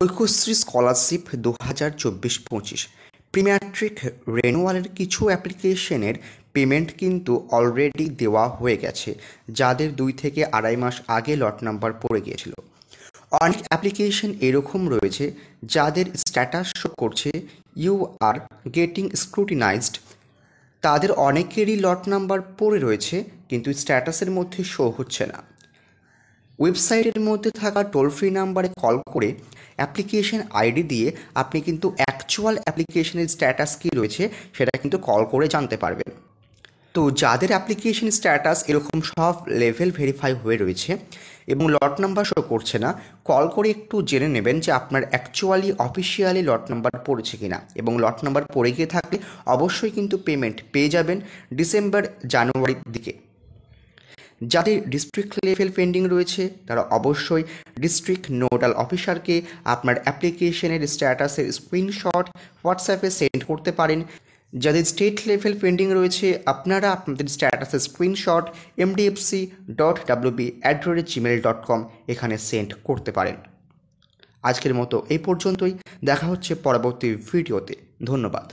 Aikyashree scholarship 2024-25 pre-matric রেনুয়ালের কিছু অ্যাপ্লিকেশনের পেমেন্ট কিন্তু অলরেডি দেওয়া হয়ে গেছে, যাদের 2 থেকে আড়াই মাস আগে লট নাম্বার পড়ে গিয়েছিল। অনেক অ্যাপ্লিকেশন এরকম রয়েছে যাদের স্ট্যাটাস শো করছে ইউ আর গেটিং স্ক্রুটিনাইজড। তাদের অনেকেরই লট নাম্বার পড়ে রয়েছে কিন্তু স্ট্যাটাসের মধ্যে শো হচ্ছে না। ওয়েবসাইটের মধ্যে থাকা টোল ফ্রি নাম্বারে কল করে অ্যাপ্লিকেশন আইডি দিয়ে আপনি কিন্তু অ্যাকচুয়াল অ্যাপ্লিকেশনের স্ট্যাটাস কী রয়েছে সেটা কিন্তু কল করে জানতে পারবেন। তো যাদের অ্যাপ্লিকেশন স্ট্যাটাস এরকম সব লেভেল ভেরিফাই হয়ে রয়েছে এবং লট নাম্বার শো করছে না, কল করে একটু জেনে নেবেন যে আপনার অ্যাকচুয়ালি অফিসিয়ালি লট নাম্বার পড়েছে কিনা, এবং লট নাম্বার পড়ে গিয়ে থাকলে অবশ্যই কিন্তু পেমেন্ট পেয়ে যাবেন ডিসেম্বর জানুয়ারির দিকে। যাদের ডিস্ট্রিক্ট লেভেল পেন্ডিং রয়েছে তারা অবশ্যই ডিস্ট্রিক্ট নোডাল অফিসারকে আপনার অ্যাপ্লিকেশনের স্ট্যাটাসের স্ক্রিনশট হোয়াটসঅ্যাপে সেন্ড করতে পারেন। যাদের স্টেট লেভেল পেন্ডিং রয়েছে আপনারা আপনাদের স্ট্যাটাসের স্ক্রিনশট mdfc.wb@gmail.com এখানে সেন্ড করতে পারেন। আজকের মতো এই পর্যন্তই, দেখা হচ্ছে পরবর্তী ভিডিওতে। ধন্যবাদ।